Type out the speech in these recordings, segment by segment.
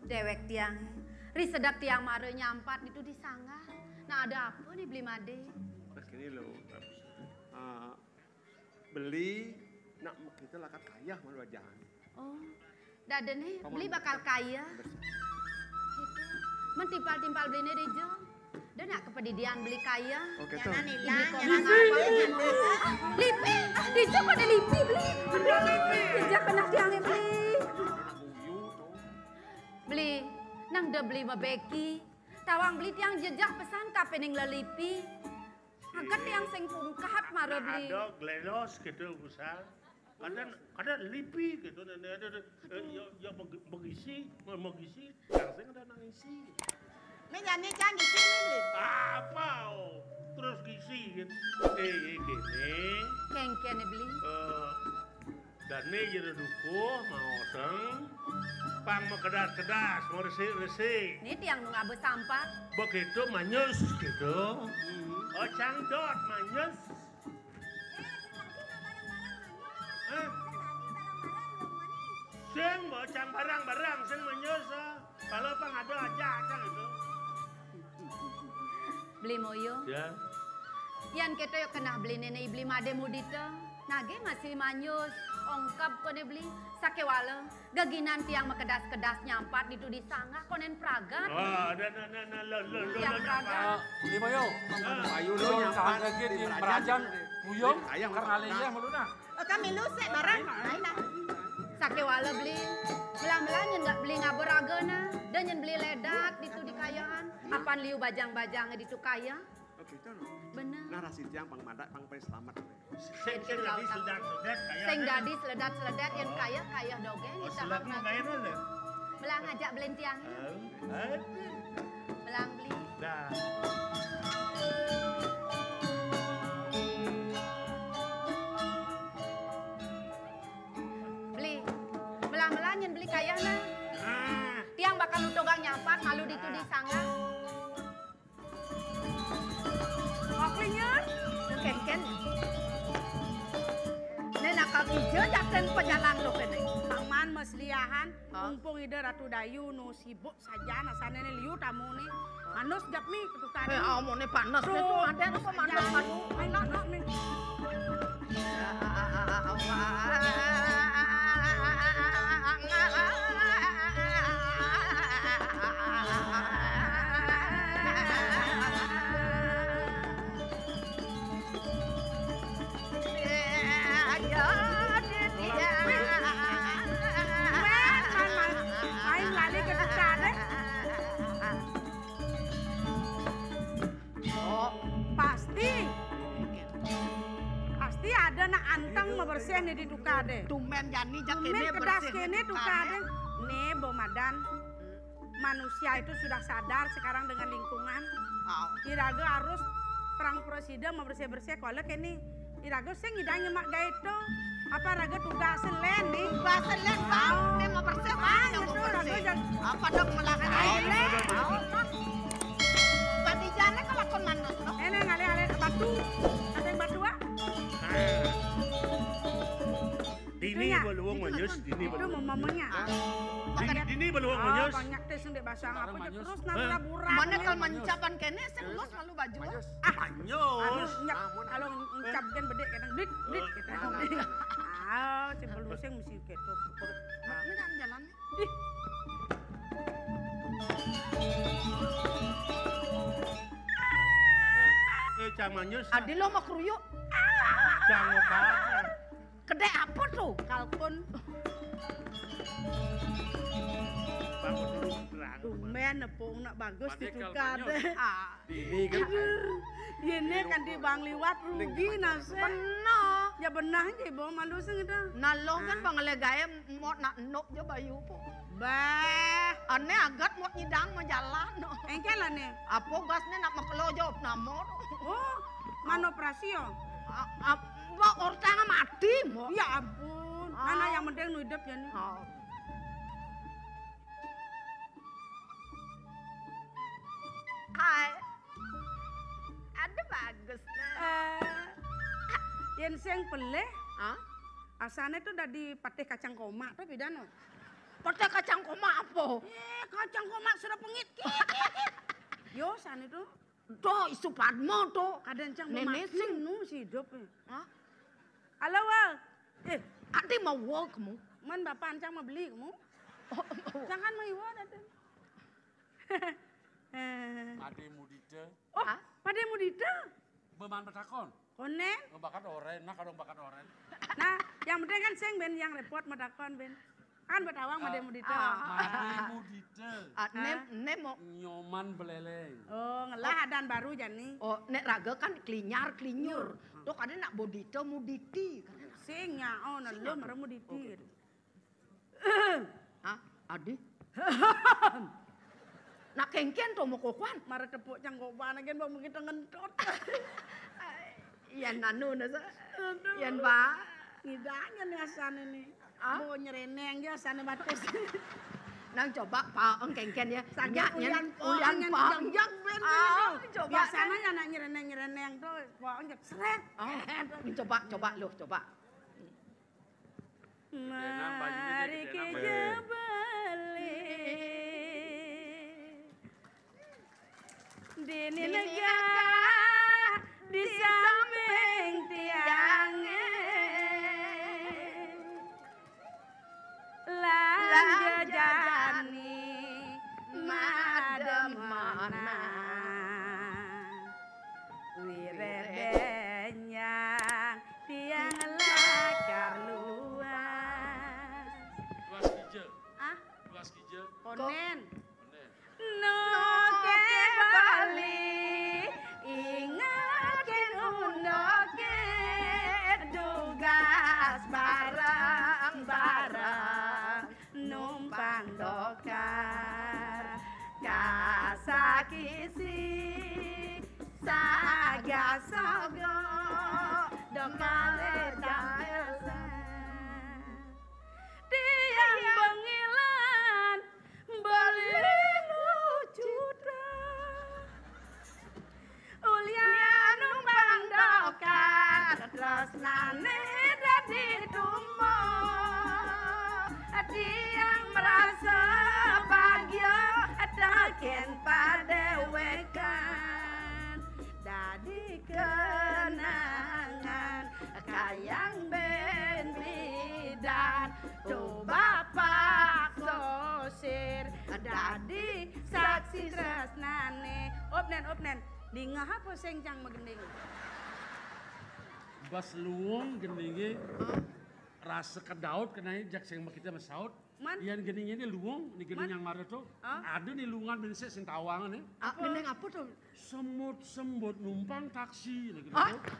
Dewek tiang. Risedak tiang mare nyampat itu disanggah. Nah ada apa nih beli made? Begini loh. Beli nak kita lakat kaya malu aja. Oh. Dada nih beli bakal kaya. Itu. Mentimpal-timpal beli nih dijo. Dan nak kepedidian beli kaya. Oke tuh. Lipi. Dijo kok ada lipi beli. Dijo kena tiangnya beli. Beli. Nang de beli mabeki. Tawang beli tiang jejak pesan kapening lelipi. Angkat tiang sing pungkat mara beli. Ada glenos gitu usah. Kadang lipi gitu. Ya mengisi. Yang sing ada nangisi. Ini nyanyi kan di sini beli. Apa? Terus gisi gitu. Gini. Kengkene beli. Dane jadi dukuh mau seng. Pang mau kedas-kedas, mau resik-resik. Ini tiang nunggu sampah. Begitu manyus gitu. Oh cangdot manyus. Sing mau cang barang-barang, sing manyus. Kalau pang ada aja gitu. Beli moyo. Ya. Yan kita yuk kena beli nenek beli made mudita. Nage masih manyus. Ongkap kone beli sakewala. Gaginan tiang makedas-kedas nyampat itu disanggah konen pragat. Oh, Tiang pragat. Beli moyo. Ayo lo Yung nyampat saan lagi di Merajan Muyong. Ayam Karena aliyah muluna. Kami lusik barang. Nah. Sakewala beli. Belang-belang yang nggak beli ngaberagana. Dan yang beli ledat itu di kayaan. Apaan liu bajang-bajangnya di tu kaya. Oh gitu no. Bener. Narasi tiang pang madak pang pay selamat. Sing tadi sedat-sedat kayak. Sing dadi seledat-seledat yang kaya dogen. Oh, sedatnya kayak mana? Belang ngajak beli tiangnya. Belang beli. Dah. Beli. Belang-belang yang beli kayana. Tiang bakal nutogang nyampat malu di tu disangga. Oklinya. Ken-ken. Nenak kaki jejakan penyalang lo kene. Paman mesliahan, mumpung ide Ratu Dayu no sibuk saja nasane ne liu tamu ni. Manus japmi ketukane. Omong ni panas ni tu ada apa manus manus. Manus ni. Pasti ada nak antang membersih nih di tukade. Tumen jani jak Tumen kene kedas bersih. kene tukade. Nih Bomadan, manusia itu sudah sadar sekarang dengan lingkungan. Iraga harus perang presiden membersih-bersih kalau kene. Iraga sing ngidangnya mak gaito. Apa raga tugas selen nih? Tugas selen bang, ini mau bersih bang, mau bersih. Apa dong melakukan aile? Tadi jalan kalau kon manus. Ini ngale-ngale batu. Ada yang batu ah? Dini beluang manyus, dini Itu beluang. mamanya. Dini beluang manyus. Banyak teh sing basang apa terus nabura burang. Mana kalau mencapan kene senglos selalu baju. Manyus. Kalau ngucapkan bedek kadang blit blit kita. Cembel luseng mesti ketok. Ini kan jalan. Cang manyus. Adi lo mau keruyuk. Cang apa? Kedai apa tuh? Kalkun. Bangun dulu terang. Tumen nepung nak bagus Padahal ditukade. Ini kan. Ini kan di bang liwat rugi nase. Benar. Ya benar je bawa malu sing itu. Nalong kan bang legaya mau nak nok je bayu po. Bah, Ane agat mau nyidang mau jalan. engkel lah nih. Apa gasnya nak makelo jawab namor. Oh, mana operasi yo? Mbak orang mati mo. Ya ampun. Mana yang penting nu hidup ya nih. Hai. Ada bagus nah. Yang sing peleh, Hah? asalnya tuh dari patih kacang koma tuh pidano. Kote kacang koma apa? Kacang koma sudah pengit. Yo san itu. Tuh isu padmo tuh. Kadang cang Nenek sing. nu si hidup. Hah? Halo Wal. Ati mau wo kamu. Man bapak ancang mau beli kamu. Jangan mau iwo datang. Ade mudita. Oh, pada mudita. Beman betakon. Konen. Ngebakat oren, nah kadang bakat oren. Nah, yang penting kan sing ben yang repot medakon ben. Kan betawang pada mudita. Ade mudita. Ne mau. Nyoman beleleng. Oh, ngelah dan baru jani. Oh, nek raga kan klinyar-klinyur. Tuh kadang nak bodita muditi. Sing nyao na lo marah muditi. Hah? Adi? Nak kengken tuh mau kokwan. Marah tepuk cangkok panagen bang mungkin ngentot. Yan anu nasa. Yan ba? Ngidanya nih asan ini. Mau nyereneng dia asan batas. Nang coba paong kengken ya. Sanya Nyan ulian panjang ben. Coba. Biasanya ya nak nyereneng tuh paong jak seret. Coba loh, coba. Mari kita balik di negara di samping tiangnya lanjajani mademana wiredenyang tiang lakar luas. Luas kija. Ah, Luas kija. konen. Bener. No ke Bali ingatkan unoke tugas barang-barang numpang dokar kasakisi sagasogo dokale dasa tiang bengilan beli ulian numpang dokar tresnane dadi tumo tiang merasa bahagia taken padewekan dadi kenangan kayang benridan tu bapak sosir dadi saksi tresnane opnen dingah apa sing cang megending Bas luwung geninge rasa kedaut kena jak sing kita masaut. Man? Yang geningnya ini luwung, ni gening yang marah tuh. Ada nih lungan bense sing tawangan nih. Gendeng apa tuh? Semut numpang taksi lagi Hah? gitu.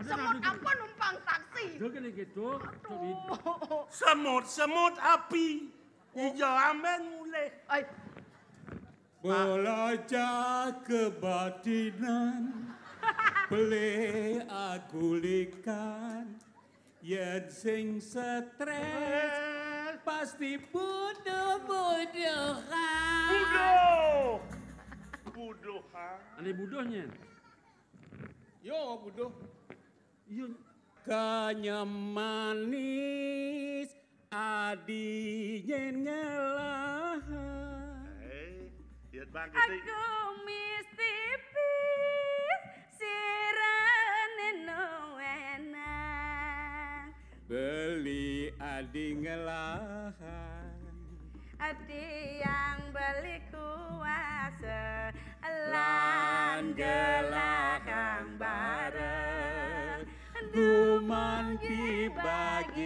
Semut apa numpang taksi? Itu gini gitu. Semut api. Hijau amben mulai. Ay, Belajar kebatinan Beli aku likan Yen sing stres Pasti buduh-buduhan Buduh, ha? Ane budohnya. Yo buduh Iya. Kanya manis Adinya ngelahan Lihat bang, aku mistipis sirane no enak Beli adi ngelahan hati yang beli kuasa Lan gelakang bareng Duman dibagian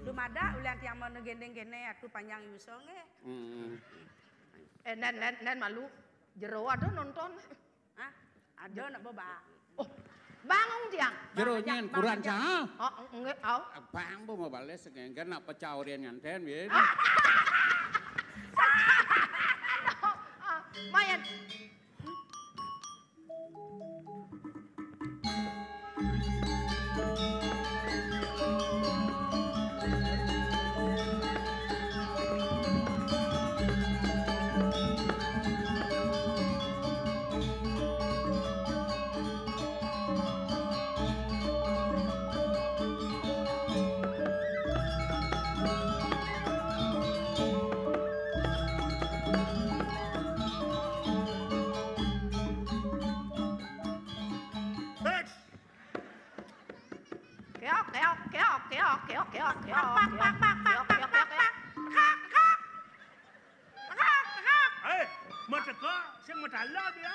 lumada ulian tiang mau gendeng gene aku panjang yusonge nen malu. Jero ada nonton. ah ada nak boba Oh, bangun tiang. Jeronya kurang cah Oh, enggak, oh. Bang bu mau balik segenggan nak pecahurian nganten ya Mayan. Mateka, saya matala dia.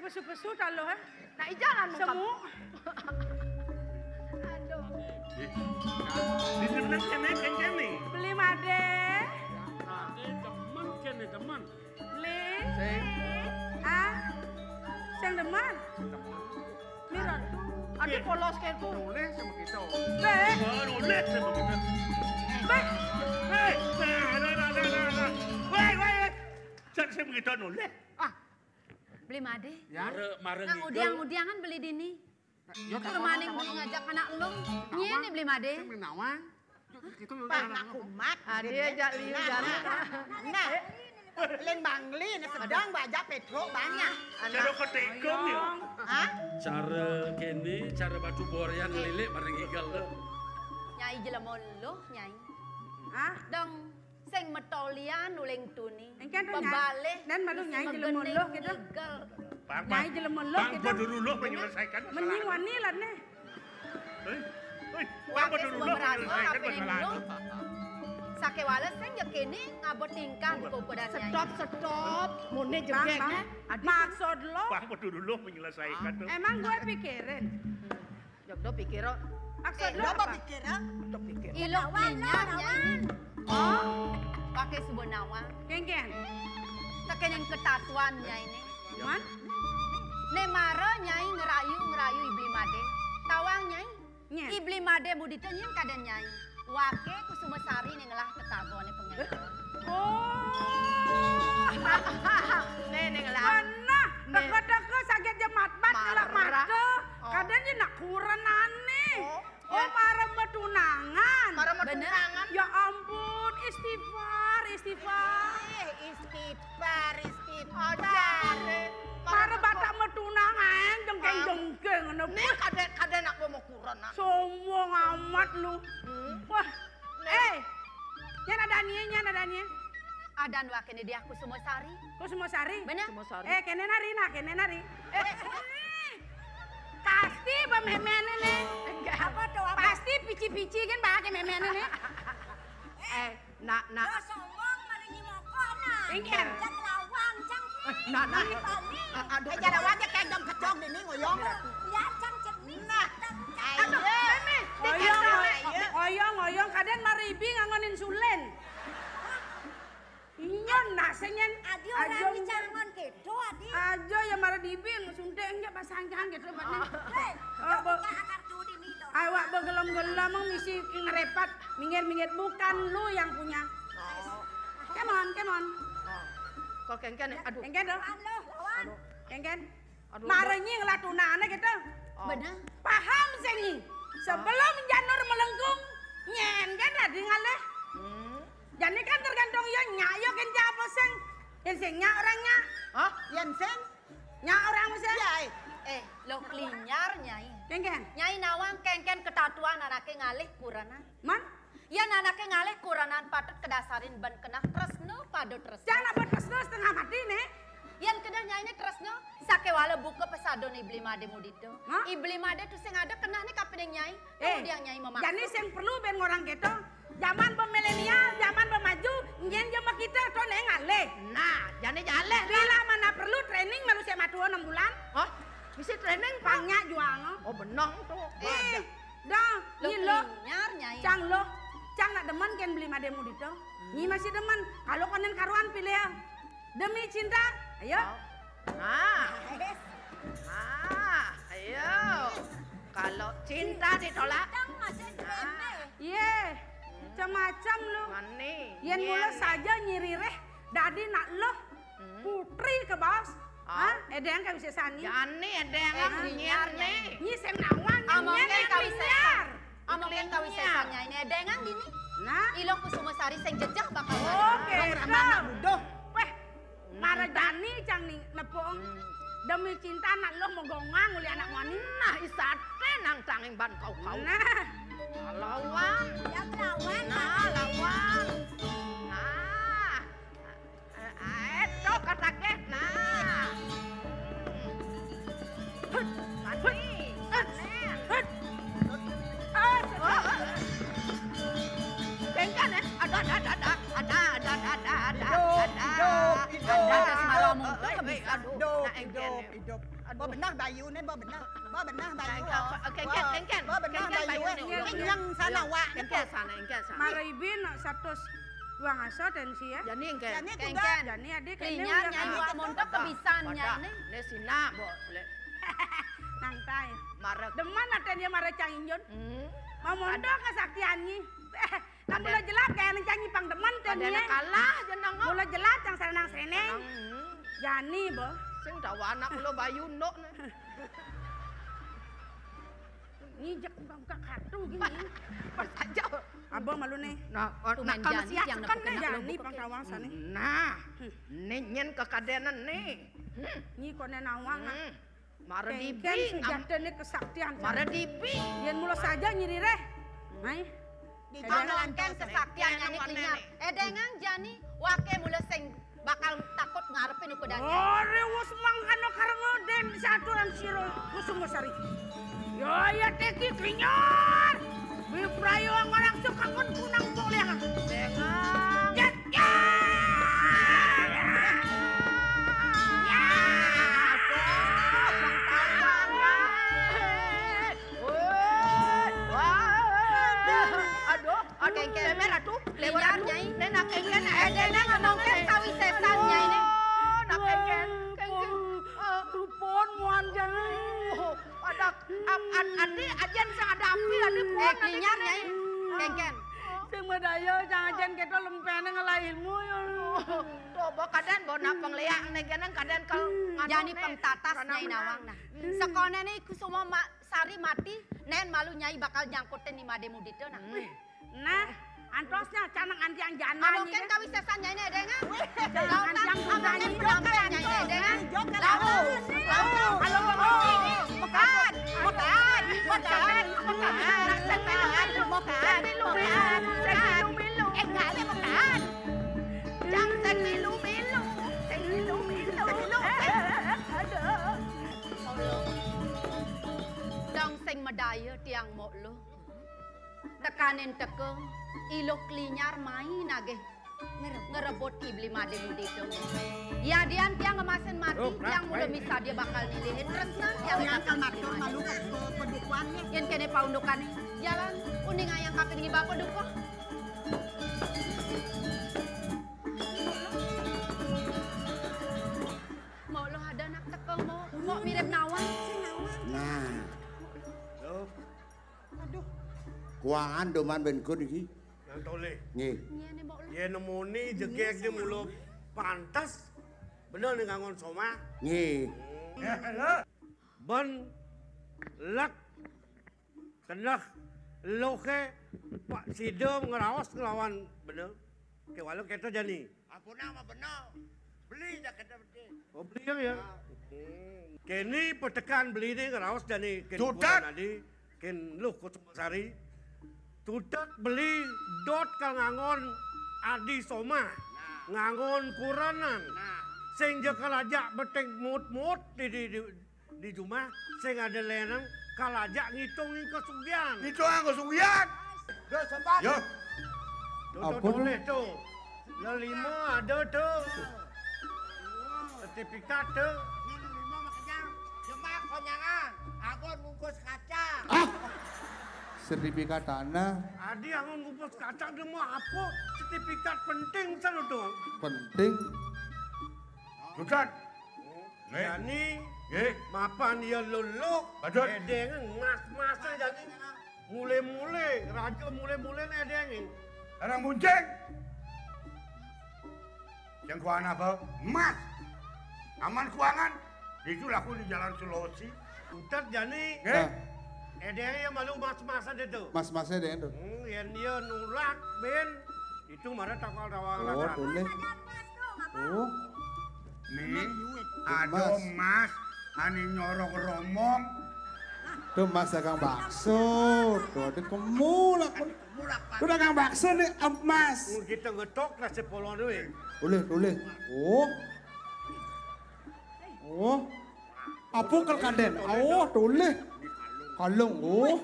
Pesu-pesu talo ha. Nak jalan mo Semu. Aduh. Di sebelah kene kan ni. Beli made. Nade demen kene demen. Beli. Sing. Ah. Sing demen. Miron. Aduh polos kayak tu. Nulis sama kita. Be. Oh, lihat sama kita. Be. Hei, nah. Wait. Saya begitu nulis. Beli made. Mare Nang udiang-udiangan beli dini. Yo Kalau maning beli ngajak anak lu, nyene beli made. Sing nawang. Kita yo Pak nak kumat. Dia jak liu jalan. Nah. Len bangli ni sedang bajak petro banyak. Cara kau tekom ni. Hah? Cara kene, cara batu borean lilik bareng igal lo. Nyai jelemolo, nyai. Ah. Dong sing metolian uleng tuni. Engkan tu Pebalik. Dan malu nyai jelemolo gitu. Nyai jelemolo Bang gitu. Badurulu menyelesaikan masalah. Menying wani lah ne. Bang Badurulu menyelesaikan masalah. Sakewala sing ya kene ngabot tingkah di kokodan nyai. Stop. Mune jegek. Maksud lo, Bang Badurulu menyelesaikan tu. emang gue pikirin. Jogdo pikir. Maksud lo Apa apa? pikir? Jogdo pikir. Ilok minyak nyai. Oh, Pakai sebuah nawa. kengken. Tekening ketatuan nyai ini. Man? Ne mara nyai ngerayu ibli made. Tawang nyai. Nye. Ibli made mudita nyin kadan nyai. Wake Kusumasari ning ngelah tetagone pengen. Oh. Neneng lah. Nah, teko-teko sakit jemat bat ngelak Marah. mata. Kadang nak kurang aneh. Oh. Oh, marah betunangan. Para Bener. metunangan. Ya ampun, istighfar. Istighfar. Para batak metunangan jengkeng-jengkeng ngono. Ni kade nak mau kuran nak. Sombong amat lu. Wah. Nya nadania. Adan wakene dia Kusumasari. Kusumasari. Bener? Kene nari. Pasti bememene ne. Apa tu? Pasti pici-pici kan pakai memene ne. Nak. sombong maringi mokona. Engken. Cang lawang, cang Nak. Aduh, cara wajah kayak dong kecong ni ngoyong. ya cang cermin. Aduh, meme. Oyong kadang maribi ngangonin sulen. Iya nasenyen Adi orang jangan kedo adi. ajo ya marah dibin sundeng ya pasangkan gitu batnya. Hei, buka akar judi nih dong. Awak begelam-gelam misi ngerepat minggir-minggir bukan lu yang punya. Come on. Kau kengken, aduh. Engken dong. Halo, lawan. Engken. Aduh, Marahnya ngelatunane gitu. Bener? Paham sengi. Sebelum janur melengkung nyen kan tadi ngaleh. Jadi kan tergantung ya nyayo kan apa seng. Yang seng nya orangnya. Hah? Yan sen? Nya orang mesen. Ya, Lo klinyar nyai. Kengken. Nyai nawang kengken ketatuan anake ngalih kuranan. Man. Ya anake ngalih kuranan patut kedasarin ban kena tresno padu tresno. Jangan apa tresno setengah mati nih. Yang kena nyai tresno sakewala buka pesadon ibli made mudito. Hah? Ibli made tu sing ada kena nih kapening nyai. Kemudian nyai memaksa. Jadi sing perlu ben orang gitu. Zaman milenial, zaman maju, nyen jama kita tuh ngaleh. nah, jane jale. Bila mana perlu training manusia matuo 6 bulan. Hah? Misi training Pangnya juang. Oh, benang tu. Dah, Lo ni lo. klinyar nyai. Cang nak demen kan beli mademu dito. Ni masih demen. Kalau konen karuan pilih ya. Demi cinta, ayo. Nah. Ayo. Kalau cinta ditolak. Dang masih treme. Ye, macam-macam lu. Mani. Yen mula saja nyirireh, dadi nak lo putri ke bos. Hah? Edeng kan bisa sani. Jani ada yang nyiar nih. Nyi sem nawang. Amongken kawisesan. Amongken kawisesannya ini edengan gini. Nah, Ilong Kusumasari sing jejah bakal oke. Ramana budoh. Weh, Maradani cang nih nepong. Demi cinta anak lo mau gongang uli anak wani. Nah, isate nang tanging ban kau-kau. Nah, Lawang. Ya lawan. Nah, lawang. Nah. Eto katakeh. Nah. Hut. Mati. Sanen. hut. Kengkan eh. Ada. Ada semalamu. Hidup. Bo benar bayu ne, bo benar. Bo benar bayu. Kengken. Bo benar bayu. Yang sana wa. Engke sana. Maribin satu dua ngaso tensi ya. Jani engke. Jani Kengken. Jadi adik ini Klinya nyanyi kemontok kebisannya ini. Lesina bo. nang tay. Marek. Deman ada dia marah canginjon. Mau mondok kesaktiannya. Kamu Ada. lo jelas kayak nang cangi pang deman Ada tadi. kalah jenang. Mula jelas yang senang seneng. Jani bo. Sing dawa anak lo bayu ndok. Ngijek buka kartu gini. Pas aja. Abang malu nih. Nah, Tumen kalau Jani siap yang kan nepuk nih. Jani pang kawasan nih. Nah, nyen kekadenan nih. Nyi kone nawang. Mare Kengken dibi. sejata nih kesaktian. Mare dibi. Yang mula saja nyiri reh. Mai. Amongken kesaktiannya ini klinya. Edengan Jani wake mula sing bakal takut ngarepin ukudanya. Oh, rewus mangkano karengo den satu yang siro Kusumasari. Yo ya teki klinyor. Biprayo ang orang suka ngon kunang poleangan. Dengang. Jet ya. Kengken. Merah tuh. Klinya nyai. Nenak kengken. Edengan amongken kawisesannya ini. Nak kengken. Dupon muan jangan. Ada adi ajen sang ada api ada puan. Klinya nyai. Kengken. Sing medaya jangan kita lempene ngelahirmu ya. Tuh bo kaden bo nak pengleak negenang kaden kal Jani pengtatas nyai nawang nah. Sekone nih Kusuma Sari mati, nen malu nyai bakal nyangkutin di mademu dito nah. Nah, antosnya canang anjang jana Amongken kawisesan nyai ini edengan. Jangan Lautan yang amongken berani. penampilan nyai ini edengan. Lalu. Halo Mokan. Nak sepelangan lu mokan. Milu. Engale mokan. Jang sek milu. Aduh. Dong sing medaya tiang mok lo. Tekanin teke, ilo klinyar main nage. Ngerebut ibli mademu dito. Ya dian tiang ngemasin mati, tiang muda misa dia bakal nilihin resna. Yang akan matur malu ke pedukuannya. Yang kene paundukannya. Jalan, uning ayang kapit ngi bapak duko. Mau lo ada anak teke, mau mirip nawang. Nah, Aduh. kuangan doman ben kun iki. Yang toleh. Nggih. Nyene mau lo. Ye nemoni jegek dia mulu pantas. Bener nih ngangon soma. Nggih. Ben lak kenah loke Pak Sidom ngerawas ngelawan bener. Ke walau kita jani. Ampun nama benar. Beli dah kita beli. Oh beli ya. Kini petekan beli ini ngerawas jani. Tutat. Nadi ken lu Kusumasari. Tutat beli dot kal ngangon Adi Soma. Ngangon kuranan. Sing je kalajak beteng mut-mut di rumah. Sing ada lenang kalajak ngitungin kesugian. Itu ang kesugian. Dah sempat. Yo. Tuh boleh tuh. Lima ada tuh. Sertifikat tuh. Jemak konyangan. Agon bungkus kacang. Sertifikat tanah Adi angon ngumpul kacang dia mau apa? Sertifikat penting sana tuh. penting. Tutan. Yani Nggih. mapan dia luluk. Badut. Edeng mas-masa jadi mulai-mulai raja mulai-mulai edeng. Orang bunceng. Yang kuangan apa? Emas. Aman keuangan. Itu laku di Jalan Sulawesi. Utat jadi Nggih. Dia malu mas-masan itu. Mas-masnya deh itu. Yang dia nulak ben itu mana takal-takal Oh, lakan. boleh. Oh, Nih, aduh mas, ani nyorok romong. tuh mas dagang bakso. Tuh, ada kemulak. Tuh dagang bakso nih, mas. Kita ngetok lah sepuluh duit. Boleh. Oh. Oh. Apa kanden? Oh, boleh. Kalung, oh.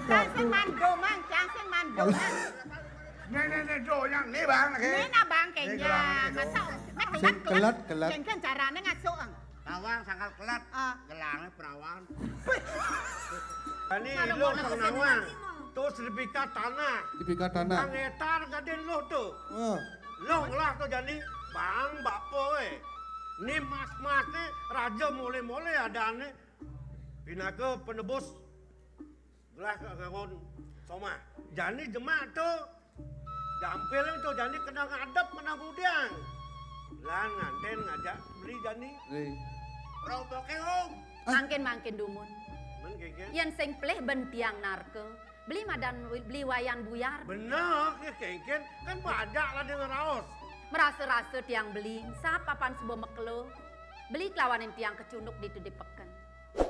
Cang sing mando mang, cang sing mando mang. Nih, do yang nih bang, Ini na bang kayaknya. Masa Sing kelat. Sing kan caranya ngasuk ang. Tawang sangkal kelat, gelangnya perawan. Ini lo penawang. Tuh sertifikat tanah. Sertifikat tanah. Ang etar gaden lo tuh. Oh. Lo lah tuh jadi bang bapo Ini mas-mas nih raja mulai-mulai ada nih. Pinaka penebus gelas kangon soma. Jadi jemaat tuh jampil tuh jadi kena ngadep kena gudang. Lan nganten ngajak beli jani. Roboke Mangkin dumun. Men keke. Yen sing pleh bentiang narke. Beli madan beli wayan buyar. Bener ya keke kan banyak lah dengan raos. Merasa-rasa tiang beli, sap papan sebuah mekelo. Beli kelawanin tiang kecunduk di peken.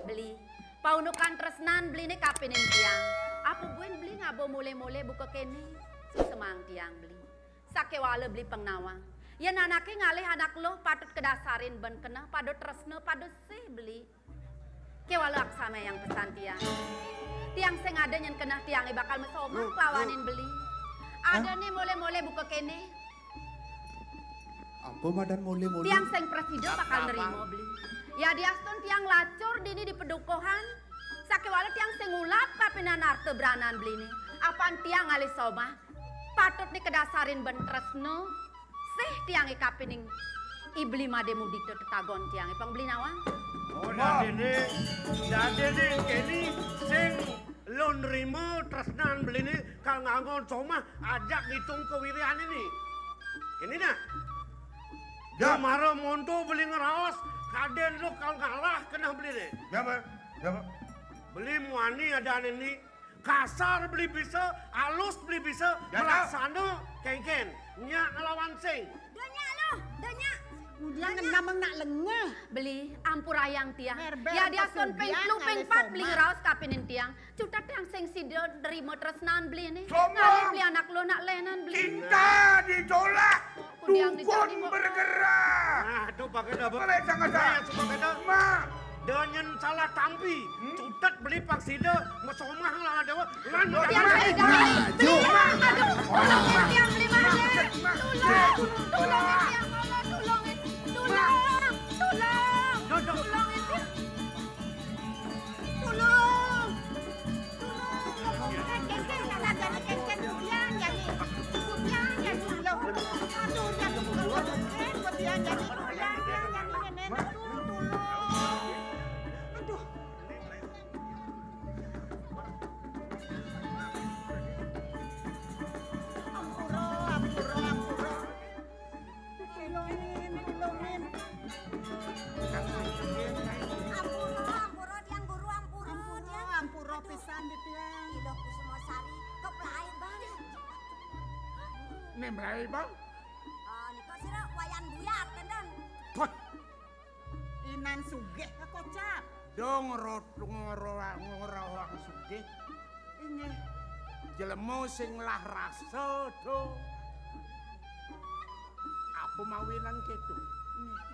Beli, paunukan tresnan beli ni kapinin tiang. Apa buen beli ngabo mule-mule buka kene. Semang tiang beli. Sakewala beli pengnawang. Ya anaknya ngalih anak lo patut kedasarin ben kena padut tresna padut sih beli. Kewala aksama yang pesan tiang. Tiang sing ada yang kena tiangnya bakal mesomah kelawanin beli. Ada nih mule-mule buka kene. Apa madan mulai-mulai? Tiang seng presiden bakal nerima beli. Ya diaston tiang lacur dini di pedukohan. Sakewala tiang seng ulap kapinan arte beranan beli ni. Apaan tiang alis somah. Patut nih kedasarin ben tresno. Seh tiang kapining ibli mademu dito tetagon tiang pang beli nawang. Oh dade nih kini sing lo nerima tresnan beli ni kal ngangon somah ajak ngitung kewirian ini. Ini nah. Ya maro monto beli ngeraos, kaden lu kalau ngalah kena beli deh. Siapa? Beli muani ada ini, kasar beli bisa, halus beli bisa, melaksana kengken, nyak ngelawan sing. Donya lo, donya. Udah namang nak lengah. Beli ampur ayang tiang. Merber Ya dia son pasugian penglu kali pengpat beli soma. ngeraos kapinin tiang. Cuta tiang sing sido nerima tresnan beli ni. Soma. Kali beli anak lo nak lenan beli. Cinta ditolak, Kudiang dukun dijadi kok. bergerak. Nah, itu pakai dah. Boleh jangan dah. Pakai dah. Ma, Dengan salah tampi, cutat beli paksida, mesomah lah ada. Lan Tiang saya dah. Beli aduh. Tolong ya tiang beli mana. Tolong ya tiang mama tolong. Tolong itu. Tolong. Kengkeng nak jadi kengkeng kudiang jadi. Kudiang jadi lo. Aduh jadi kudiang jadi kudiang jadi nenek tolong. Aduh. Ampuro. Tolongin. Ampuro tiang guru ampuro dia. Ampuro pisan di tiang. Ilo Kusuma Sari keplai bang. nih merai bang. Niko sira wayan buyar tenden. Inan sugih kocap. Dong ngorowang sugih. Ini Jelemu sing lah rasa do. Apa mawinan ketu?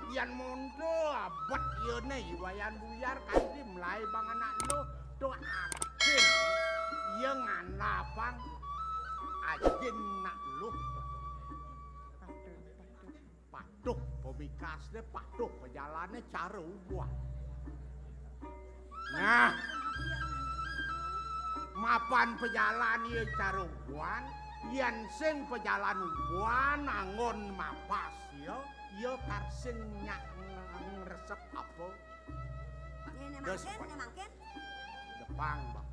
Yan mondo abot yone wayan buyar kanthi mlai bang anak lo do arjen. Yang anapang ajen nak lu. Patuk pemikasnya patuk pejalannya cara ubah. Nah, mapan pejalan ye cara ubuan, yen sing pejalan ubuan angon mapas yo karsing nyak ngresep apa? Ini Terus, mangken. Jepang, Bang.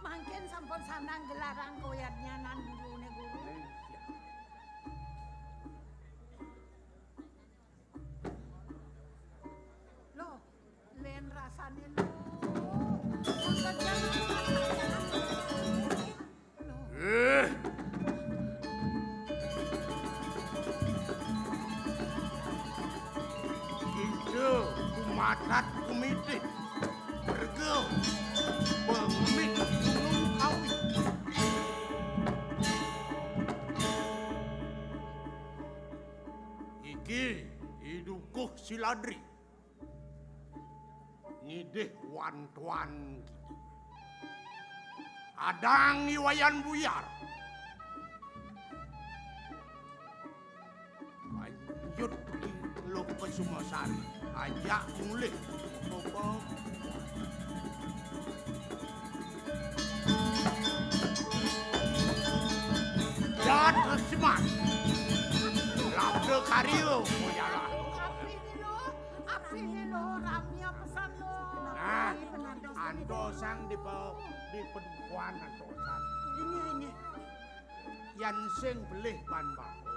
mangken sampun sanang gelarang koyatnya nan gurune guru. Loh, len ras Dumadat kumiti bergel pemit gunung kawi. Iki hidukuh siladri. Ngideh wan-tuan gitu. Adang iwayan buyar. Lanjut di Lok Pesumasari. Ajak mulai. Bapak. Dan Resman. Labda Karyo. Mujalah. Api ini lo, Ramya pesan lo. Nah, Antosang di pedukuhan Antosang. Ini. Yang sing belih ban bako.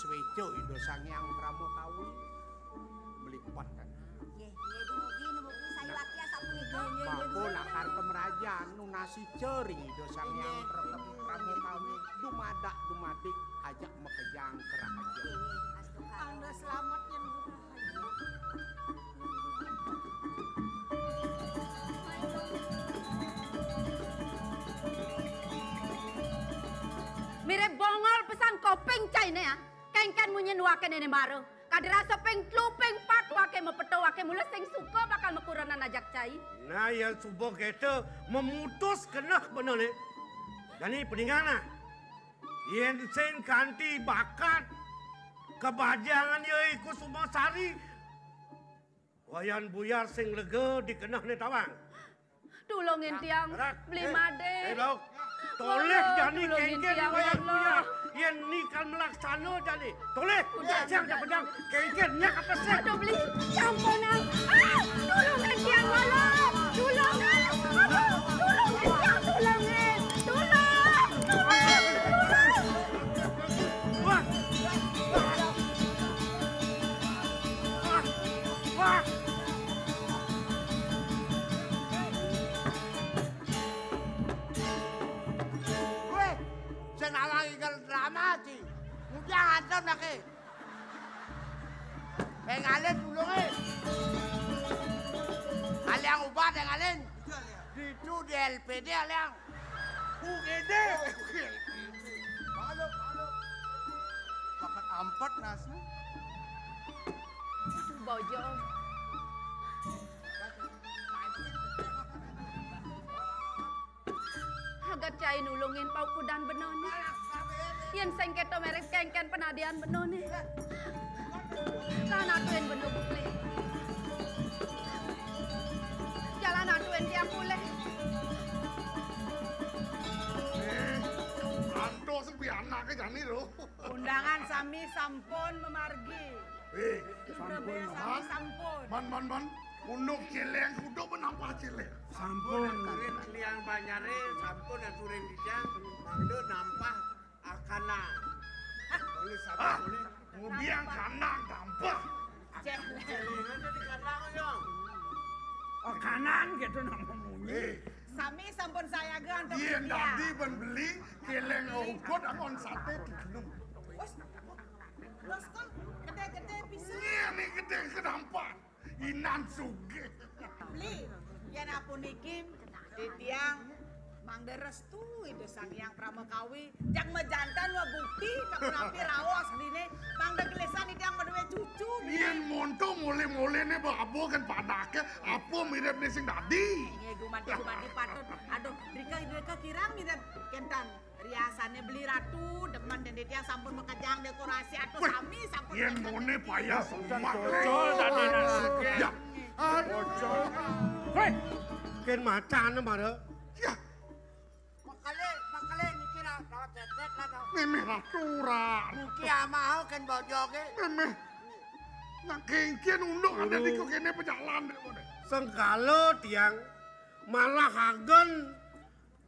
Swejo Indo Sangyang Pramokawi. Melipat kan. Numugi sayu akia sapunika. Bako lakar kemerajan nunasi cering Indo Sangyang Pramokawi. Dumadik ajak mekejang keraja. Anda selamat yang Mirip bongol pesan kopeng cai ne ya. Kengken munyen wake nene baru. Kaderasa peng tlu peng pat wake mepeto wake mula sing suka bakal mekuranan ajak cai. Nah yang subuh kita memutus kena benar ni. Jadi peningana. Yang sen kanti bakat kebajangan ya ikut semua sari. Wayan buyar sing lega dikenah ni tawang. Tulungin tiang beli made. Dok. Toleh jani kengken wayan buyar. Yang ni kan melaksana jani. Toleh. Jangan pedang. Kengken nyak apa sih? Aduh beli campuran. Tulungin tiang wala. Tulungin. Tulungin tiang tulungin. Tulung. Wah. Wah. Weh, sing alangi kel drama ci. Mudah antem nak ke. Pengalin tulunge. Aliang ubat yang alin. Itu di LPD aliang. UGD. Malu. Pakat ampat nasnya. Bojo. Agar cai nulungin pau kudan benar ni. Yang sengketo merek kengken penadian benar ni. Jalan atuin benar bukli. Jalan atuin dia pulih. Anto sepi anak ke jani lo. Undangan sami sampun memargi. Sampun. Sami sampun. Man. Unuk celeng kudo menampah celeng. Sampun. Karin liang banyare sampun aturin dijang. Mangdo nampah akana. Boleh sampun boleh. Kemudian kanan tampah. Celengan jadi kanang dong. Oh kanan gitu nama munyi. Sami sampun saya gantung Iya tadi ben beli celeng ukut akon sate digenung. Terus kan gede-gede bisa. Ini gede kedampah. Inan suge. Beli. Yen apun iki ditiang mangde restu Indo Sangyang Pramokawi. Jak mejantan wa bukti kaprapi raos bline mangde gelesan ditiang meduwe cucu. Yen monto mule-mule ne babo kan padake apa mirip ne sing tadi. Nge gumati patut. Aduh, Drika kirang mirip kentan. Riasannya beli ratu, demen dan ditiang sampun mekejang dekorasi atau sami sampun. Yen mone payah sumak. Bocol tadi nasi. Ya. Bocol. Hei, ken macan mana? Ya. Makale mikira rawat tetek lah tau. Memeh ratura. Muki amao kan bojoge. Memeh. Nak kengkian unduk ada di kene pejalan dek mone. Sengkalo tiang malah hagen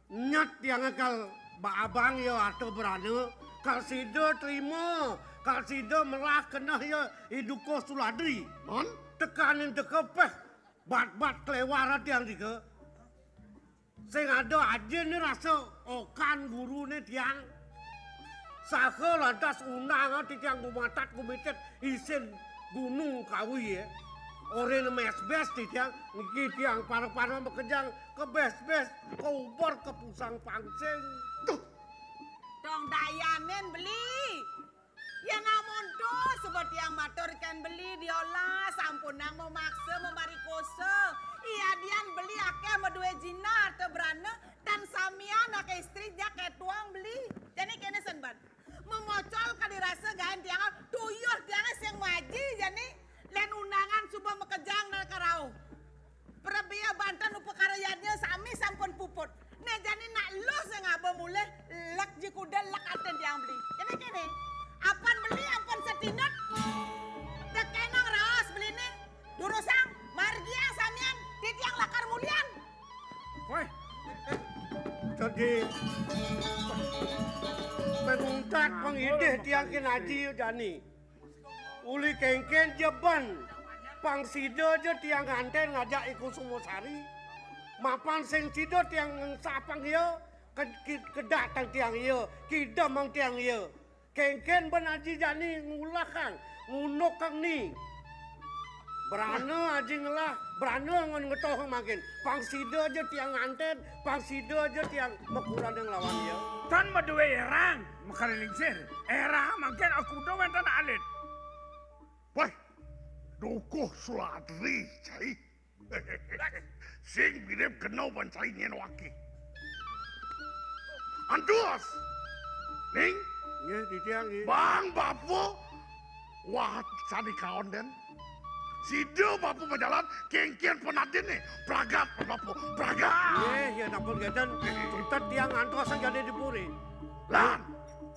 nyat tiang akal abang ya atau berani kalsido terima kalsido melah kena ya iduko suladri Mon? tekanin tekepeh bat kelewara tiang tiga sing ada aja nih rasa okan guru nih tiang saka lantas unang tiang gumatat gumitet isin gunung kawi ya Ore mes-bes di tiang, niki tiang parang-parang bekejang ke bes-bes, ke ubor ke pusang pangsing. Tuh. Dong dayanen beli. Ya namun tuh seperti yang maturkan beli diolah sampun nang memaksa membari kose. Iya dian beli akeh medue jina atau berana dan samian akeh istri dia kayak tuang beli. Jadi kene senban. Memocol kadirasa gaen tiangan tuyuh tiangan sing maji jadi len undangan subuh mekejang nal karau. Perebia Banten upekarayannya sami sampun puput. Nah jadi nak lu sing abo mulai lek jikuda lek aten tiang beli. Jadi kene apan beli apan setinat. Dek kenang raos beli nih. Durusang margia samian titiang lakar mulian. Woi. Jadi penuntak pengideh tiang kinaji jani. Uli kengken jeban. Pangsida je tiang nganten ngajak iku Sumosari. Mapan sing sida tiang sapang ya kedatang tiang ya, kidamang tiang ya. Kengken ben aji jani ngulah kang, ngunuk kang ni. Berana aji ngelah, berana ngon ngetoh makin. Pangsida je tiang nganten, pangsida je tiang mekuran yang lawan ya. Tan madue erang, makariningsir. Erang makin aku do wenten alit. Wah, dukuh suladri, cai. Sing mirip kenau bancai nyen waki. Anduas, ning, Nggih, di tiang nggih. bang bapu, wah sadi kaon den. Sido bapu berjalan, kengkian penatin nih, pragat bapu, pragat. Nggih, ya dapur gadan, tuntat tiang antos yang jadi dipuri. Lan,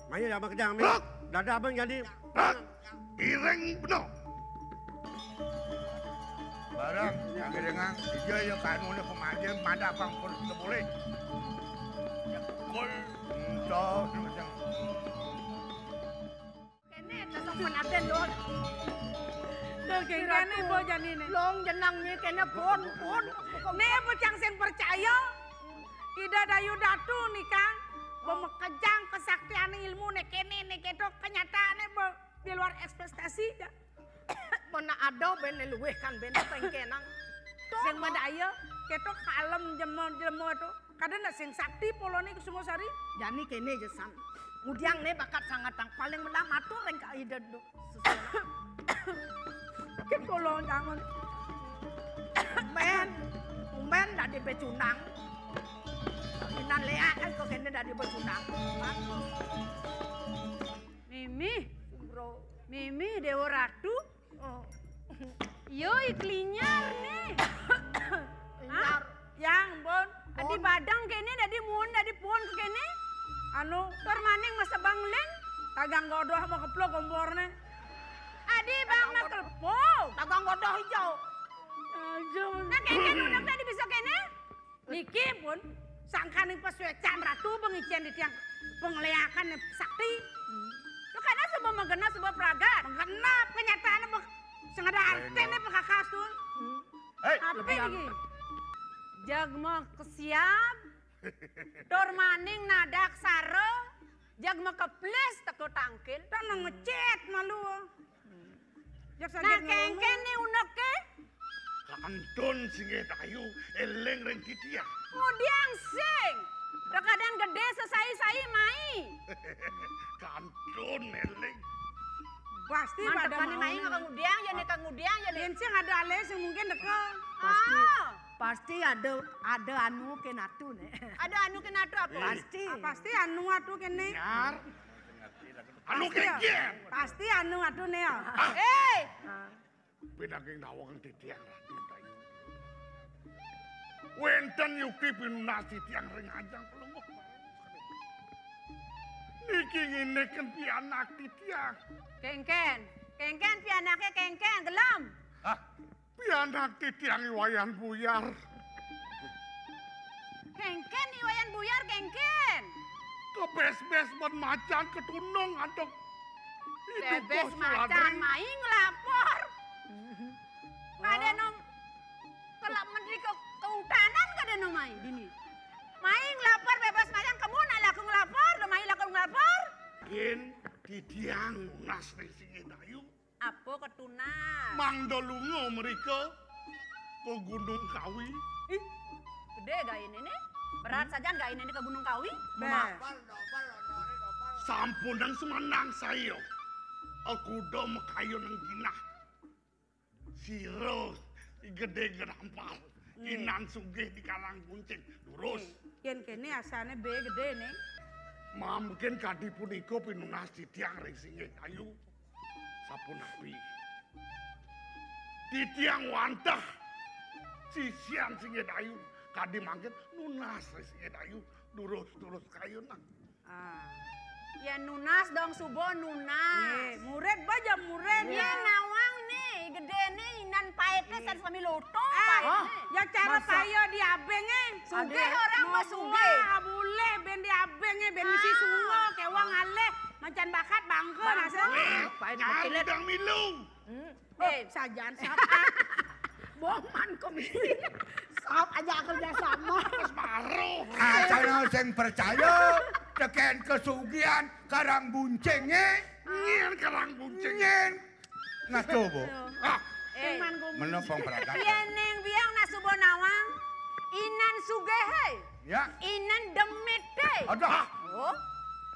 Maya abang kejang, Lok. dada abang jadi. lan, ireng bener. Barang yang dengan dia yang kanunnya pemajem mana bang pun tidak boleh. Ya kol, macam. Kene tasok penaten don. Tuh kengken ibu jani nih. Long jenangnya kene pon. Nih bocang sing percaya. Tidak dayu datu nih Kang. Pemekejang kesaktian ilmu nih kene nih ketok kenyataannya di luar ekspektasi ya. Mana ada ben luweh kan ben tengkenang. Sing madaya ketok kalem jemo itu. Kadang nak sing sakti polone ke Sumosari. Jani kene jesam. Mudiang ne bakat sangatang paling melamatur reng ka ida do. Ke kolon jangan. Umben dak di becunang. Inan lea kan kok kene dak di becunang. Mimi Dewa Ratu. Yo iklinyar nih. Hah? Yang bon, adi badang kene dadi muun dadi puon ke kene. Anu permaning masa banglen. Tagang godoh mau keplok komporne. Adi bang nak kelpo. Tagang godoh hijau. Nah kene udah tadi bisa kene. Niki pun sangkaning pesuecan ratu bengicen di tiang pengleakan sakti. Lo karena sebuah mengenal sebuah peragat. Mengenal kenyataannya sengada artene pekakasun. Apa lagi? Jagma kesiap. Dormaning nadak sare. Jagma keples teko tangkil. Tanang ngecet malu. Nah kengken nih uneke. Kantun singe dayu, eleng reng kitia. Mudiang sing. Kadang gede sesai-sai mai. Kantun eleng. Pasti Mantep pada kan main kemudian ya nih kemudian ya nih. Sing ada ales yang mungkin dekel. Pasti ada anu kenatu nih. Ada anu kenatu apa? Pasti. Pasti anu atu kene. Nyar. Anu kengkian. Pasti anu atu nih ya. Beda geng dawang titiang ratin tayo. Wenten yukti pinunasi tiang ring ajang pelengok. Niki ngineken pianak titiang. Kengken pianake kengken gelam. Hah? Pianak titiang iwayan buyar. Kengken iwayan buyar kengken. Kebes-bes ben macan ketunung antuk. Bebes macan maing lapor. Kada nom kalau menteri kehutanan kada nom main dini. Maing lapor bebas macan kamu nak laku ngelapor, maing laku ngelapor. Kin titiang nas singe dayu. Apa ketunas. Mangdo lunga mereka ke Gunung Kawi. Ih, gede gak ini nih? Berat saja gak ini ke Gunung Kawi? Sampun nang semenang saya. Aku udah mekayo nang ginah. Siro gede gerampal. Inan sugih di kalang kuncing. Lurus. Yen kene asane be gede nih. Mungkin kadi punika pinunas di tiang ring singgih kayu. Sapun api. Di tiang wantah. Sisian singgih kayu. Kadi mangkin nunas ring singgih kayu. Durus kayu nang. Ya nunas dong subo nunas. Murid baja murid. Ya nawang nih, gede nih inan paetnya san suami loto. Ya cara payo di abenge. Sugih orang mah sugih. Abule ben di abenge ben isi sungo kewang aleh macan bakat bangke nase. Candang milung. Sajaan sapa. Boman komisi. Sop aja kerja sama. Wes maruh. Asana sing percaya teken kesugihan karang buncenge. Ngien karang bunceng. Ngien. Nah coba. Menopong peragatan. Yeneng biang nasubo nawang. Inan sugehe. Ya. Inan demite. Ada. Oh.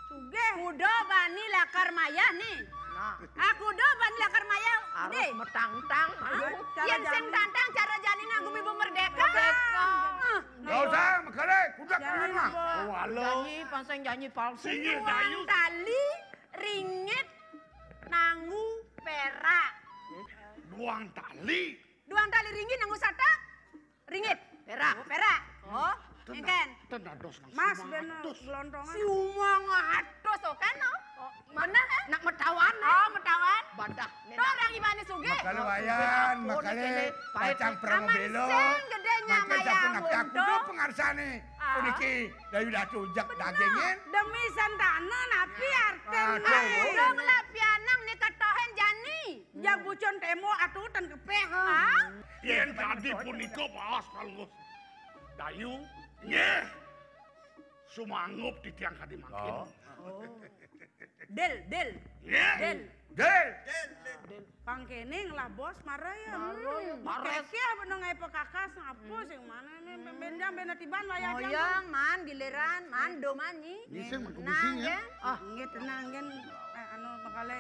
Sugeh. Kudo bani lakar mayah nih. Aku do bani lakar mayah. Harus metang-tang. Yang sing tantang cara jani nanggung ibu merdeka. Gak usah, makanya kudak mana. Janji, panseng janji palsu. Duang tali, ringit, nanggu, perak. Duang tali. Duang tali ringit nanggu satak. Ringit, perak. Perak. Oh, ngken. Tenados nang Mas ben gelontongan. Si umang atos oh kan oh. Bener kan? Nak metawan. Oh, metawan. Badak. Orang gimana suge? Makanya wayan, makanya pacang promobelo. Aman gedenya Makanya mayang sapun aku do pengarsane. Uniki dari udah tujak dagingin. Demi santana napi arten. Dong lah pianang nih ketohen jani. Ya bucon temo atutan kepeh. Yen tadi punika paas palus. Dayu, nyeh. Sumangup di tiang kadi makin. Del. Nyeh. Del. Pangkening lah bos marah ya. Marah sih bener ngai pekakas ngapus yang mana nih bendam benda tiban wayah jam. Moyang man giliran man do manyi. Ini sing man komisi ya. Nggih tenang gen anu bakale.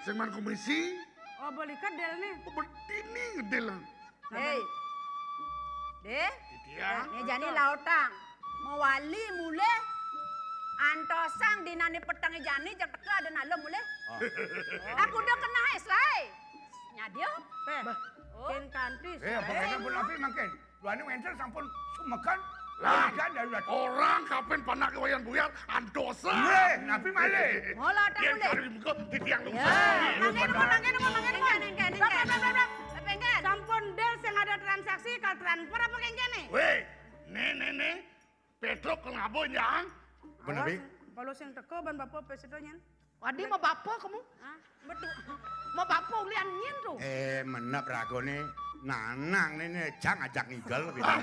Sing man komisi. Oh boleh kedel nih. Betini ngedel. Hei. Deh. Tiang. Nih jani lautang. Mewali mule. Antosang dinani petang jani jak teka ada nalo mule. Aku udah kena selai. Nyadio. Ken kantis. Bagaimana pun api makin. Luani winter sampun sumekan. Lah, kan dari orang kapan pernah ke wayang buyar andosa. Napi male. Mola tak Yen mule. kari muka di tiang lu. Pengen. Sampun del sing ada transaksi kal transfer apa kene? Weh, ne. Petro kelabo nyang. Bener bi. Kalau sing teko ban bapak presidennya. Wadi mau bapak kamu? Betul. Mau bapak lian nyin tuh. Menep ragone nanang nih jang ajak ngigel gitu.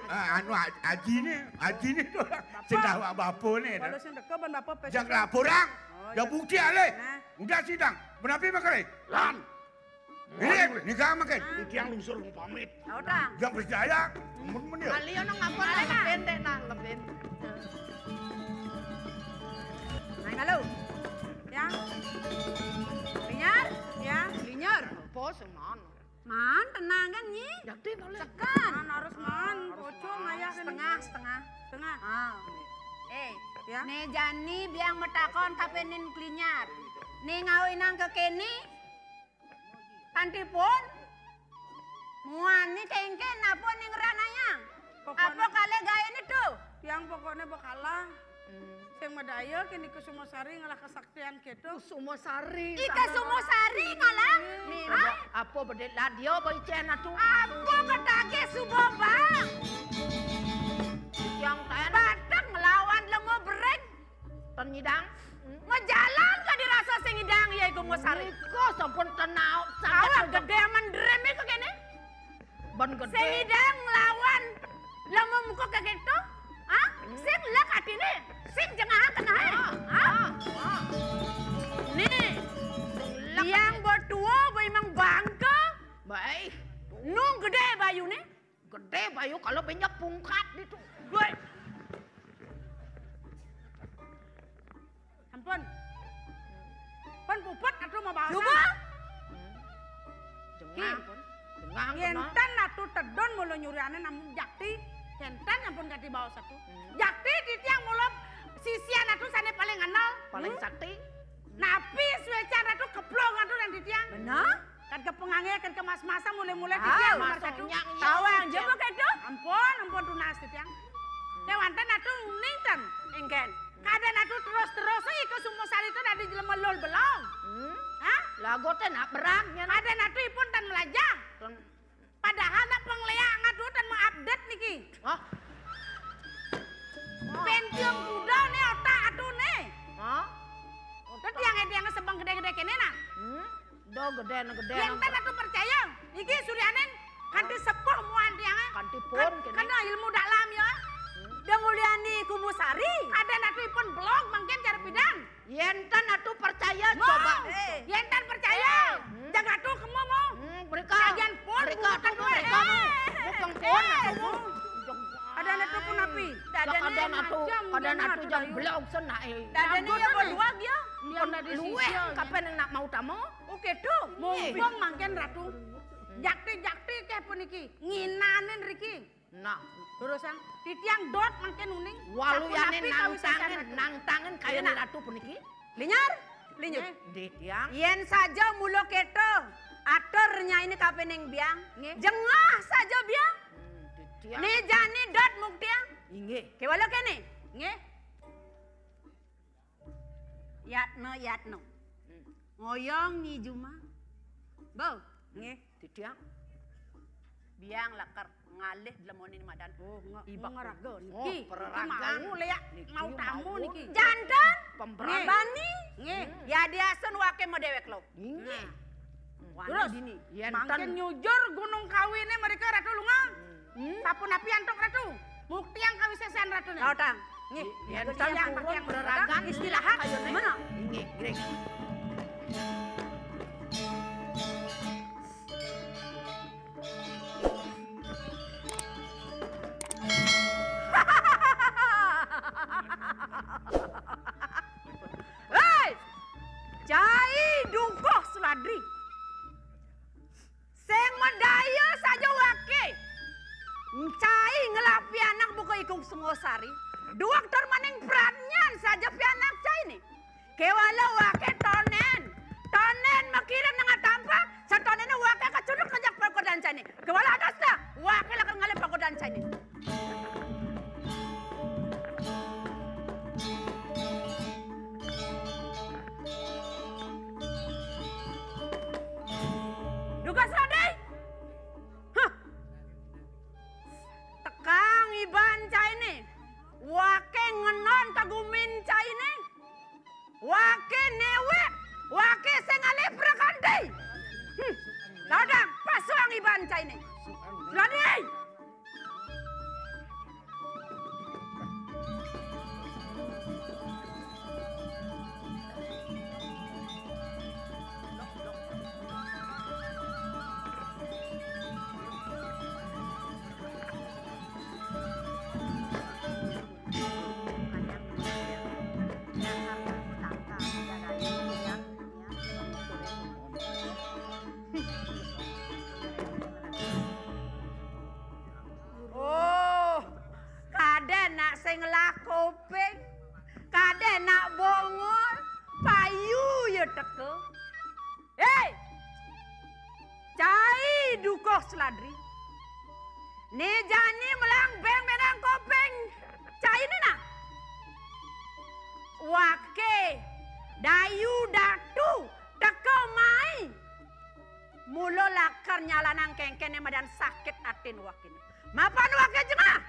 Anu aji nih tuh sing dawa bapo nih. Kalau sing teko ban bapak Jang presiden. laporan. Ya bukti ale. Udah sidang. Benapi makare. Lan. Ini nikah makan. Di tiang lungsur pamit. Lautang. Gak percaya. Mun dia. Kalian ngapa lebih deh nah lebih. Main halo. Ya. Linyar? Ya. Linyar. Apa semana? Man, tenang kan nyi? Jadi boleh. Sekan. Harus man. Pocong ayah Setengah. Ya. Nih jani biang metakon kapenin klinyar. Nih ngawinang ke keni. Tantipun. Muani kengken apa nih ngerananya? Apa kali gaya ini tuh? Yang pokoknya bakalah. Sing medaya kini Kusumosari ngalah kesaktian gitu. Kusumosari. Ika Sumosari ngalah? Nih, apa bedel ladio boy cena tuh? Apa kedage subobang? Yang ten. Batak ngelawan lengo bereng. Ternyidang. Ngejalan ke dirasa sing idang ya iku Mosari. Iko sampun tenau. Awak gede mandrem iku kene. Ban gede. Sing idang ngelawan lengo muka kayak gitu. Hah? Sing lek atine. Sing jengahan tenahe. Hah? Nih. Yang bot Nung gede bayu nih. Gede bayu kalau banyak pungkat itu. Gue. Ampun. Pun puput atuh mau bawa. Coba. Dengang pun. Dengang Yentan atuh tedon mulu nyuriane namun jakti. Yentan ampun kati bawa satu. Jakti di tiang mulu sisian atuh sana paling kenal. Paling sakti. Napi suecan atuh keplong atuh dan di tiang. Benar? Kan kepengange kan ke mas-masa mulai-mulai di Tahu, tiang. masuk nyang. Tahu yang jebok itu? Ampun tunas di tiang. Kewanten atuh uning kan. Engken. Kadang atuh terus-terus ke Sumosari itu dari jelema lol belong. Hah? Lagu teh nak beraknya. Kadang atuh ipun tan melajah. Padahal nak penglea ngadu tan mengupdate niki. Hah? Pentium kuda nih otak atuh nih. Hah? Terus tiang sebang gede-gede kene nah. Do gede. Yang tan atuh percaya. Iki Suryanen kanti sepuh muan tiangnya. Kanti pun kene. Karena ilmu dalam ya. Denguliani Kumusari. Kadang atuh ipun blog mungkin cara pidan. Yentan atuh percaya coba. Yentan percaya. Jaga tuh kemu mau. Mereka. Kajian pun. Mereka mau. Bukan pun atuh. Ada atuh pun api. Kadang atuh jam blog senah. Dadane ya berdua ya. Luwe kapan yang nak mau tamu? Oke tuh. Mumpung mangken ratu. Jakti kayak pun iki. Nginanin Riki. Nah. Terusan. Di tiang dot mangken uning. Waluyane nang tangan kayak ratu pun iki. Linyar. Di tiang. Yen saja mulo keto. Aturnya ini kapeneng biang. Jengah saja biang. Nih jani dot muktiang. Inge. Kewalo kene. Nggih. Yatno. Ngoyong ni Juma. Bau. Nggih, di tiang. Biang lakar ngalih lemoni madan. Ibak ngaraga niki. Peraragan. Mau lea mau tamu niki. Jantan. Pemberani. Bani. Nggih. Ya diasen wake mau dewek lo. Nggih. Terus dini. mangken nyujur gunung kawinnya mereka ratu lunga. Sapun api antok ratu. Bukti yang kawin sesan ratu nih. Kau tang. Nggih. Yentan turun peraragan. Istirahat. Mana? Nggih, grek. Hei! Cai dukoh seladri. Seng medaya saja wake. Cai ngelapi anak buka ikung Sumosari. Dokter maning peranyan saja pi anak cai ni. Kewala wake tonen. Tonen makirim dengan tampak. Satonen wake kacuruk kejak pagodan cai ni. Kewala atas dah. Wake lakar ngalih pagodan cai ni. Duka sadai. Tekang iban cai ni. Wake ngenon kagumin cai ni. Wake newe. Wake sengalih prakandai. Ladang pasuang iban cai ni. Sadai. Kopeng, kade nak bongor, payu ya teke. Hei, cai dukoh seladri. Nejani melang beng menang kopeng, cai ni nak. Wake, dayu datu, teke mai. Mulo lakar nyalanang kengkene madan sakit atin wakin. Mapan wake jengah.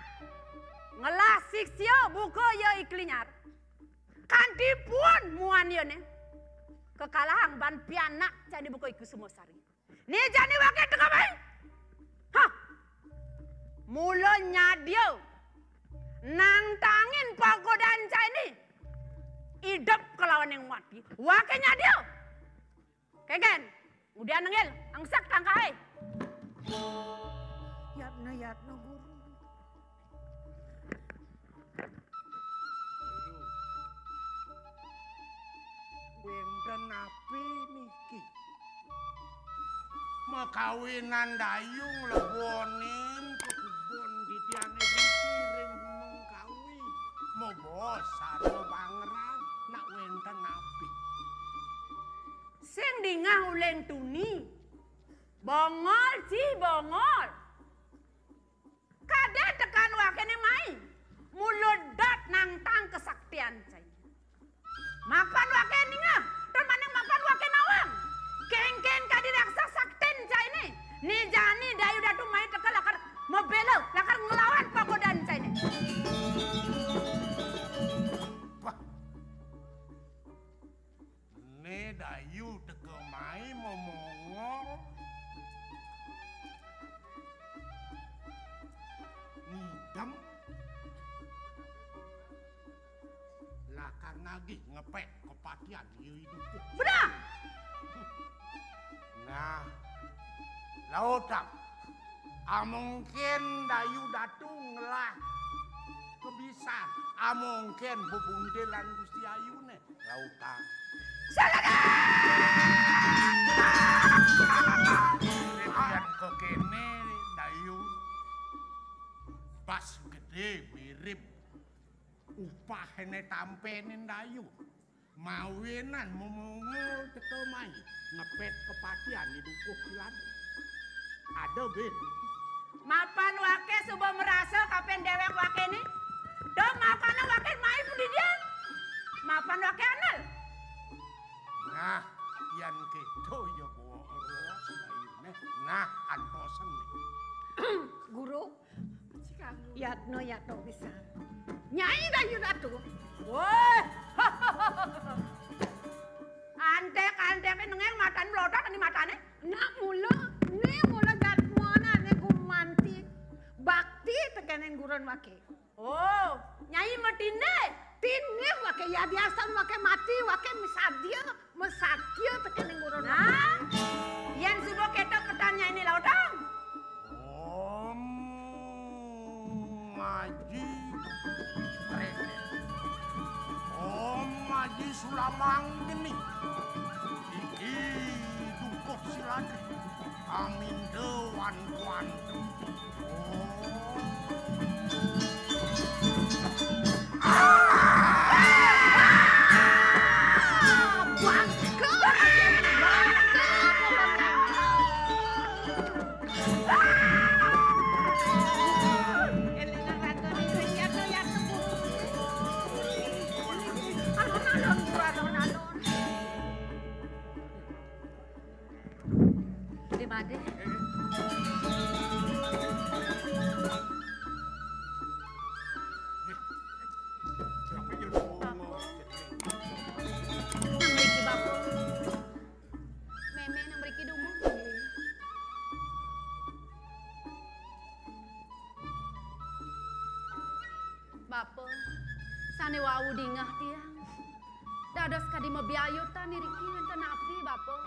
Ngelah siksio buko ya iklinyar. Kanti pun muan ya ne. Kekalahan ban pianak jadi buko iku Sumosari. Ni jani wake teka mai. Hah. Mulo nyadio. Nang tangin pagodan cai ni. Hidup kelawan yang mati. Wake nyadio. Kegen. Udah nengel. Angsak tangkai. Yatno Guru. Wenten api niki. Mekawinan dayung lebonin ke kebon di tiang iki ring Gunung Kawi. Mau bosar lo pangeran nak wenten api. Sing dingah uleng tuni. Bongol sih bongol. Kada tekan wakene mai. Mulodot nang tang kesaktian saya. Mapan wakene ngah. Ton manang mapan wakene awang. Keng-keng kadi raksa sakten saya ini. Ni jani dayu datu mai tekan lakar mebelo. Lakar ngelawan pagodan saya ini. Wah. Ne dayu teke mai momongol. Ngidam. Lakar nagih ngepek kepatian ieu hidupku. Benar. Nah, lautak. Mungkin dayu datu ngelah kebisan. Mungkin bebundelan Gusti Ayune. Lautak. Lihat ke kene dayu. Bas gede mirip. Upah ini tampenin dayu. Mawinan memungul teko mai. Ngepet kepatian di dukuh silan. Ada ben. Mapan wake subuh merasa kapan dewek wake ni. Dong mapan wake mai pendidian. Mapan wake anal. Nah, yan gitu ya bawa ruas dayune. Nah, antosen nih. Guru, Yatno bisa. Nyai dayu datu. Woi. Antek nengeng matan melotot ni matane. Nak mula jatmona ne gumanti. Bakti tekenen gurun wake. Oh, nyai matine. Tine wake ya biasa wake mati wake misadia mesakio tekenen gurun. Nah, yan subuh kita petanya ini lautang. Om Maji Rene. Om Maji Sulamang geni. Iki dukuh silade. Amin dewan kuantu. Made. Namriki bapo. Meme namriki dumo. Bapo, sane wau dingah dia. Dados kadi mabiayutan niriki enten api bapo.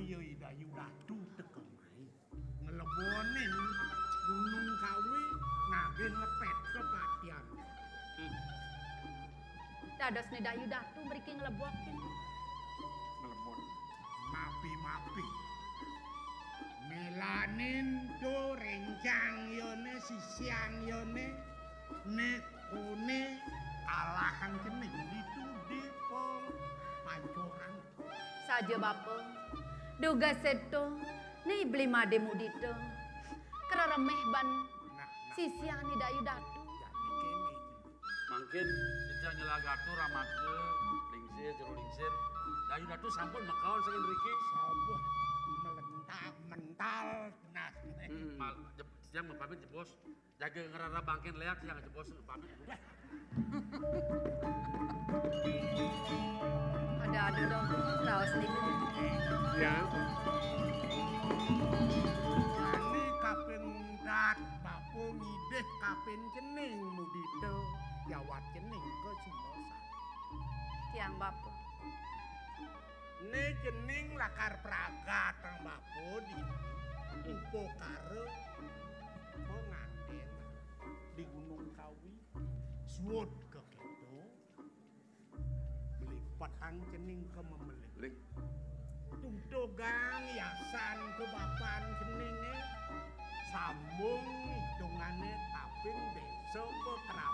Yoi dayu datu tekemai ngelebonin Gunung Kawi nage ngepet kepatian. Dados ne dayu datu mriki ngelebokin. Ngelebon mapi melanin do rencang yone sisian yone nekune alahan kening itu di pancoran saja bapo. Duga seto ni beli made mudito. Keraremeh ban sisiani dayu datu. Mungkin jejak nyelagatu ramake lingsir jero lingsir. Dayu datu sampun makaon saking riki. Sampun melentak mental nah. Mal siang mapamit jebos. Jaga ngerara bangken leak siang jebos pamit. Ada dong raos niku. Ya. Ani kapin dat bapo ngideh kapin cening mudito jawat cening ke Sumosan. Tiang bapo. Ne jening lakar pragat tang bapo di upo kare pengantin di Gunung Kawi suwut ke kita melipat hang jening ke memelih tungtogang yasan ke bapan jeningnya sambung hitungannya tapin besok ke kerabat